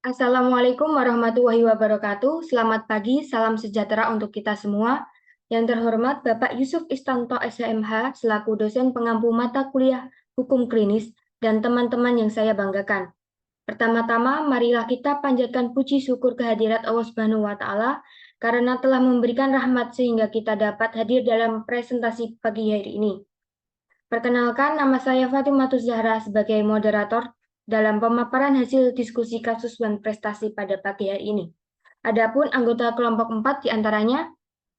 Assalamualaikum warahmatullahi wabarakatuh. Selamat pagi, salam sejahtera untuk kita semua. Yang terhormat Bapak Yusuf Istanto SHMH selaku dosen pengampu mata kuliah Hukum Klinis dan teman-teman yang saya banggakan. Pertama-tama, marilah kita panjatkan puji syukur kehadirat Allah Subhanahu wa taala karena telah memberikan rahmat sehingga kita dapat hadir dalam presentasi pagi hari ini. Perkenalkan, nama saya Fatimatus Zahra sebagai moderator dalam pemaparan hasil diskusi kasus dan prestasi pada pagi hari ini. Adapun anggota kelompok 4 diantaranya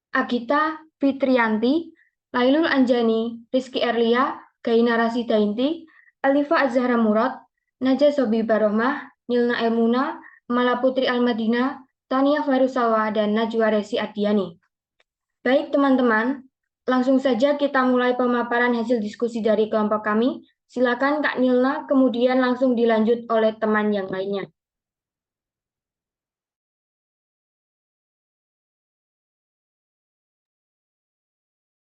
Agita Fitrianti, Lailul Anjani, Rizky Erlia, Gaina Rasidainti, Alifa Azhara Murad, Najah Sobi Barohmah, Nilna Elmuna, Mala Putri Almadina, Tania Farusawa, dan Najwa Resi Ardiani. Baik teman-teman, langsung saja kita mulai pemaparan hasil diskusi dari kelompok kami. Silakan Kak Nilna, kemudian langsung dilanjut oleh teman yang lainnya.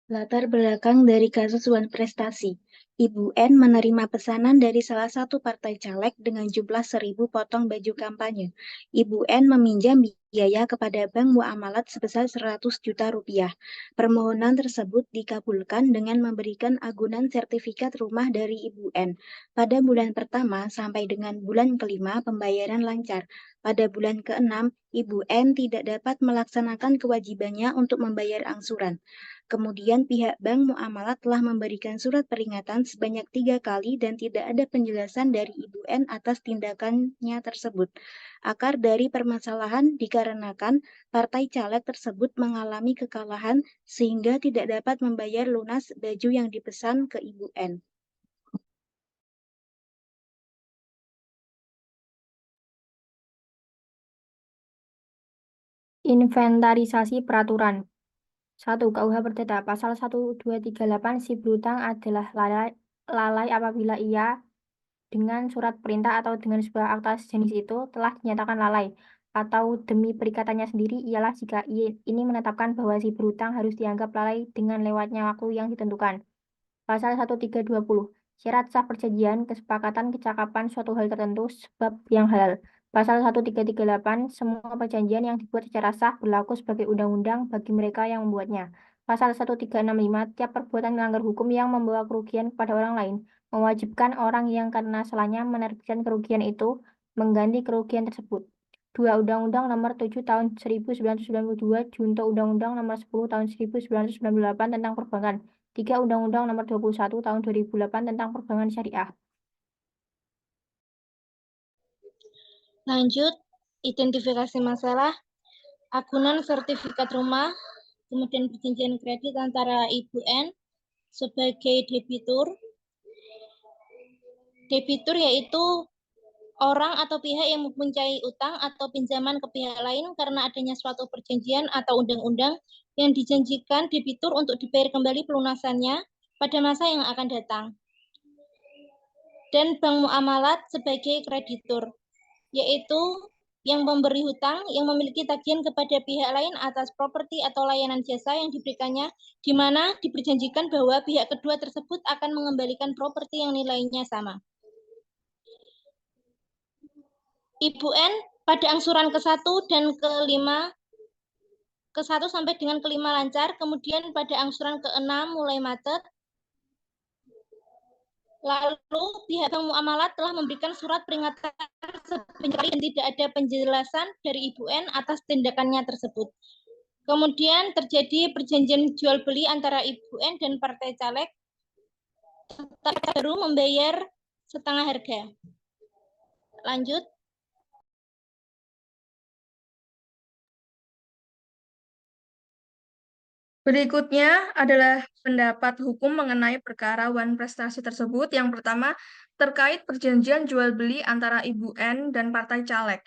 Latar belakang dari kasus Wan Prestasi. Ibu N menerima pesanan dari salah satu partai caleg dengan jumlah 1.000 potong baju kampanye. Ibu N meminjam biaya kepada bank muamalat sebesar 100 juta rupiah. Permohonan tersebut dikabulkan dengan memberikan agunan sertifikat rumah dari Ibu N. Pada bulan pertama sampai dengan bulan kelima pembayaran lancar. Pada bulan keenam, Ibu N tidak dapat melaksanakan kewajibannya untuk membayar angsuran. Kemudian pihak bank muamalat telah memberikan surat peringatan sebanyak 3 kali dan tidak ada penjelasan dari Ibu N atas tindakannya tersebut. Akar dari permasalahan dikarenakan partai caleg tersebut mengalami kekalahan sehingga tidak dapat membayar lunas baju yang dipesan ke Ibu N. Inventarisasi peraturan. 1. KUH Perdata Pasal 1238 si berhutang adalah lalai apabila ia dengan surat perintah atau dengan sebuah akta sejenis itu telah dinyatakan lalai, atau demi perikatannya sendiri ialah jika ini menetapkan bahwa si berhutang harus dianggap lalai dengan lewatnya waktu yang ditentukan. Pasal 1320 Syarat sah perjanjian, kesepakatan, kecakapan suatu hal tertentu, sebab yang halal. Pasal 1338 Semua perjanjian yang dibuat secara sah berlaku sebagai undang-undang bagi mereka yang membuatnya. Pasal 1365 Tiap perbuatan melanggar hukum yang membawa kerugian kepada orang lain mewajibkan orang yang karena salahnya menerbitkan kerugian itu mengganti kerugian tersebut. 2. Undang-Undang Nomor 7 Tahun 1992 junto Undang-Undang Nomor 10 Tahun 1998 tentang Perbankan. 3. Undang-Undang Nomor 21 Tahun 2008 tentang Perbankan Syariah. Lanjut, identifikasi masalah, agunan sertifikat rumah, kemudian perjanjian kredit antara Ibu N sebagai debitur. Debitur yaitu orang atau pihak yang mempunyai utang atau pinjaman ke pihak lain karena adanya suatu perjanjian atau undang-undang yang dijanjikan debitur untuk dibayar kembali pelunasannya pada masa yang akan datang. Dan bank muamalat sebagai kreditur, yaitu yang memberi hutang yang memiliki tagihan kepada pihak lain atas properti atau layanan jasa yang diberikannya, di mana diperjanjikan bahwa pihak kedua tersebut akan mengembalikan properti yang nilainya sama. Ibu N pada angsuran ke-1 dan ke-5, ke-1 sampai dengan ke-5 lancar, kemudian pada angsuran ke-6 mulai macet. Lalu pihak bank muamalat telah memberikan surat peringatan sebenarnya dan tidak ada penjelasan dari Ibu N atas tindakannya tersebut. Kemudian terjadi perjanjian jual beli antara Ibu N dan partai caleg, tetapi baru membayar setengah harga. Lanjut. Berikutnya adalah pendapat hukum mengenai perkara Wan Prestasi tersebut. Yang pertama, terkait perjanjian jual beli antara Ibu N dan partai caleg.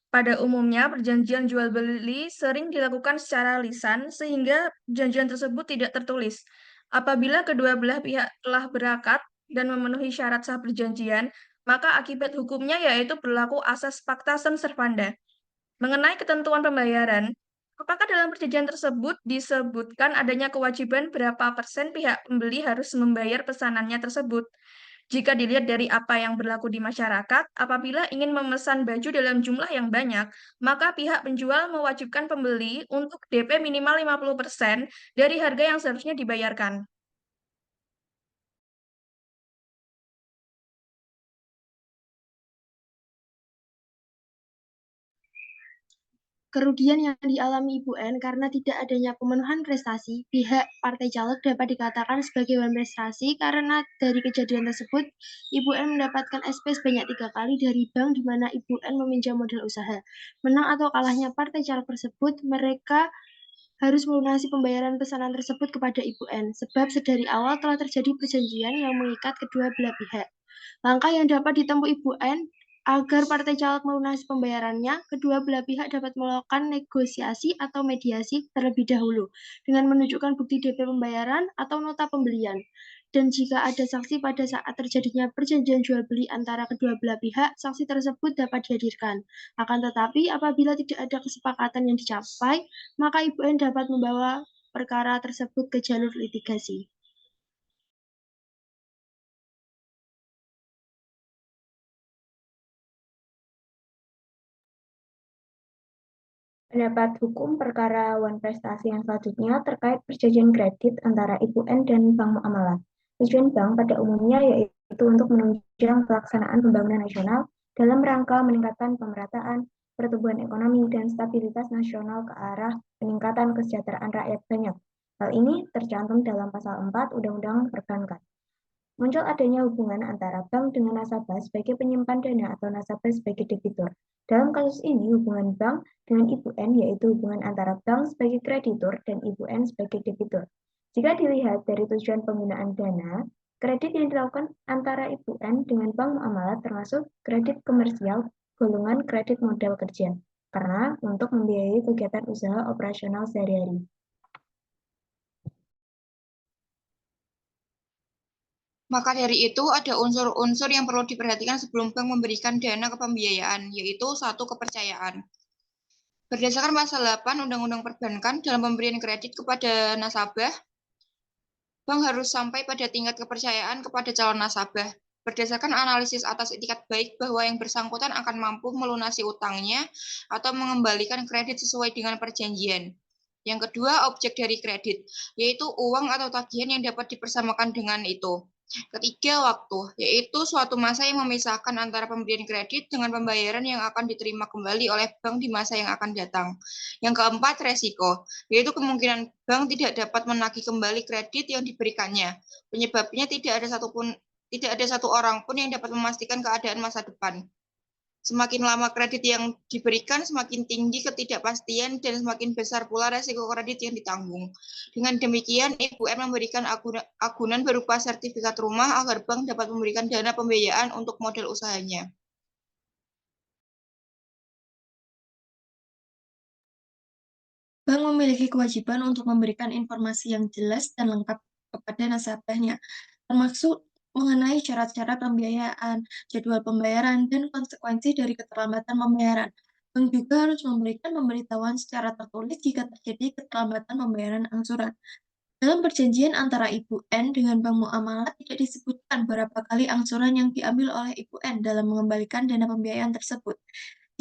Pada umumnya, perjanjian jual beli sering dilakukan secara lisan sehingga perjanjian tersebut tidak tertulis. Apabila kedua belah pihak telah berakat dan memenuhi syarat sah perjanjian, maka akibat hukumnya yaitu berlaku asas pacta sunt servanda. Mengenai ketentuan pembayaran, apakah dalam perjanjian tersebut disebutkan adanya kewajiban berapa persen pihak pembeli harus membayar pesanannya tersebut? Jika dilihat dari apa yang berlaku di masyarakat, apabila ingin memesan baju dalam jumlah yang banyak, maka pihak penjual mewajibkan pembeli untuk DP minimal 50% dari harga yang seharusnya dibayarkan. Kerugian yang dialami Ibu N karena tidak adanya pemenuhan prestasi, pihak partai caleg dapat dikatakan sebagai wan prestasi karena dari kejadian tersebut, Ibu N mendapatkan SP sebanyak 3 kali dari bank di mana Ibu N meminjam modal usaha. Menang atau kalahnya partai caleg tersebut, mereka harus melunasi pembayaran pesanan tersebut kepada Ibu N, sebab sedari awal telah terjadi perjanjian yang mengikat kedua belah pihak. Langkah yang dapat ditempuh Ibu N agar partai caleg melunasi pembayarannya, kedua belah pihak dapat melakukan negosiasi atau mediasi terlebih dahulu dengan menunjukkan bukti DP pembayaran atau nota pembelian. Dan jika ada saksi pada saat terjadinya perjanjian jual beli antara kedua belah pihak, saksi tersebut dapat dihadirkan. Akan tetapi, apabila tidak ada kesepakatan yang dicapai, maka Ibu N dapat membawa perkara tersebut ke jalur litigasi. Pendapat hukum perkara wan prestasi yang selanjutnya terkait perjanjian kredit antara Ibu N dan Bank Muamalat. Tujuan bank pada umumnya yaitu untuk menunjang pelaksanaan pembangunan nasional dalam rangka meningkatkan pemerataan, pertumbuhan ekonomi, dan stabilitas nasional ke arah peningkatan kesejahteraan rakyat banyak. Hal ini tercantum dalam pasal 4 Undang-Undang Perbankan. Muncul adanya hubungan antara bank dengan nasabah sebagai penyimpan dana atau nasabah sebagai debitur. Dalam kasus ini, hubungan bank dengan Ibu N yaitu hubungan antara bank sebagai kreditur dan Ibu N sebagai debitur. Jika dilihat dari tujuan penggunaan dana, kredit yang dilakukan antara Ibu N dengan bank muamalat termasuk kredit komersial golongan kredit modal kerja, karena untuk membiayai kegiatan usaha operasional sehari-hari. Maka dari itu, ada unsur-unsur yang perlu diperhatikan sebelum bank memberikan dana ke pembiayaan, yaitu 1. Kepercayaan. Berdasarkan pasal 8 Undang-Undang Perbankan, dalam pemberian kredit kepada nasabah, bank harus sampai pada tingkat kepercayaan kepada calon nasabah. Berdasarkan analisis atas itikat baik bahwa yang bersangkutan akan mampu melunasi utangnya atau mengembalikan kredit sesuai dengan perjanjian. Yang kedua, objek dari kredit, yaitu uang atau tagihan yang dapat dipersamakan dengan itu. Ketiga, waktu, yaitu suatu masa yang memisahkan antara pemberian kredit dengan pembayaran yang akan diterima kembali oleh bank di masa yang akan datang. Yang keempat, resiko, yaitu kemungkinan bank tidak dapat menagih kembali kredit yang diberikannya. Penyebabnya tidak ada satu orang pun yang dapat memastikan keadaan masa depan. Semakin lama kredit yang diberikan, semakin tinggi ketidakpastian dan semakin besar pula resiko kredit yang ditanggung. Dengan demikian, Ibu N memberikan agunan berupa sertifikat rumah agar bank dapat memberikan dana pembiayaan untuk modal usahanya. Bank memiliki kewajiban untuk memberikan informasi yang jelas dan lengkap kepada nasabahnya, termasuk mengenai syarat-syarat pembiayaan, jadwal pembayaran, dan konsekuensi dari keterlambatan pembayaran. Bank juga harus memberikan pemberitahuan secara tertulis jika terjadi keterlambatan pembayaran angsuran. Dalam perjanjian antara Ibu N dengan Bank Muamalat tidak disebutkan berapa kali angsuran yang diambil oleh Ibu N dalam mengembalikan dana pembiayaan tersebut.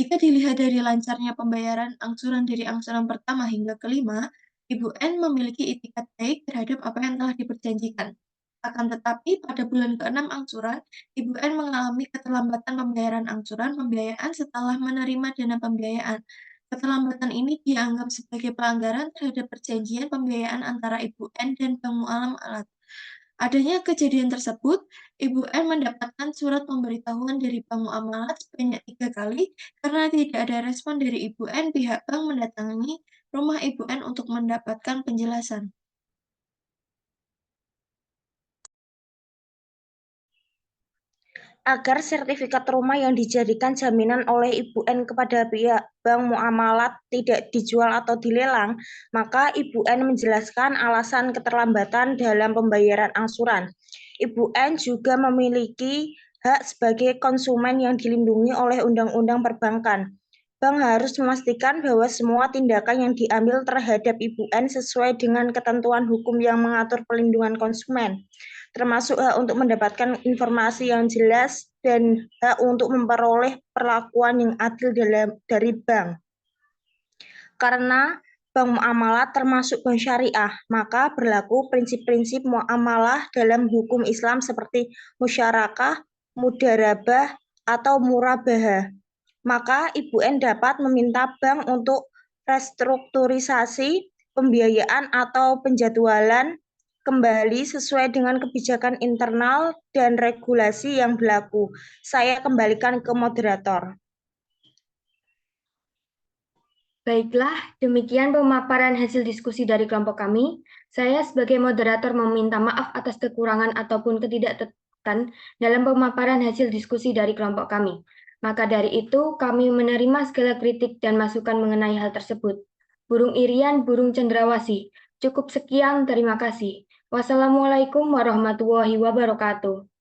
Jika dilihat dari lancarnya pembayaran angsuran dari angsuran pertama hingga kelima, Ibu N memiliki itikat baik terhadap apa yang telah diperjanjikan. Akan tetapi, pada bulan ke-6 angsuran, Ibu N mengalami keterlambatan pembayaran angsuran pembiayaan setelah menerima dana pembiayaan. Keterlambatan ini dianggap sebagai pelanggaran terhadap perjanjian pembiayaan antara Ibu N dan Bank Muamalat. Adanya kejadian tersebut, Ibu N mendapatkan surat pemberitahuan dari Bank Muamalat sebanyak 3 kali karena tidak ada respon dari Ibu N, pihak bank mendatangi rumah Ibu N untuk mendapatkan penjelasan. Agar sertifikat rumah yang dijadikan jaminan oleh Ibu N kepada pihak Bank Muamalat tidak dijual atau dilelang, maka Ibu N menjelaskan alasan keterlambatan dalam pembayaran angsuran. Ibu N juga memiliki hak sebagai konsumen yang dilindungi oleh Undang-Undang Perbankan. Bank harus memastikan bahwa semua tindakan yang diambil terhadap Ibu N sesuai dengan ketentuan hukum yang mengatur pelindungan konsumen. termasuk hak untuk mendapatkan informasi yang jelas dan hak untuk memperoleh perlakuan yang adil dari bank. Karena bank muamalah termasuk bank syariah, maka berlaku prinsip-prinsip muamalah dalam hukum Islam seperti musyarakah, mudarabah, atau murabahah. Maka Ibu N dapat meminta bank untuk restrukturisasi, pembiayaan atau penjadwalan kembali sesuai dengan kebijakan internal dan regulasi yang berlaku. Saya kembalikan ke moderator. Baiklah, demikian pemaparan hasil diskusi dari kelompok kami. Saya sebagai moderator meminta maaf atas kekurangan ataupun ketidaktepat dalam pemaparan hasil diskusi dari kelompok kami. Maka dari itu, kami menerima segala kritik dan masukan mengenai hal tersebut. Burung Irian, burung cendrawasih. Cukup sekian, terima kasih. Wassalamualaikum warahmatullahi wabarakatuh.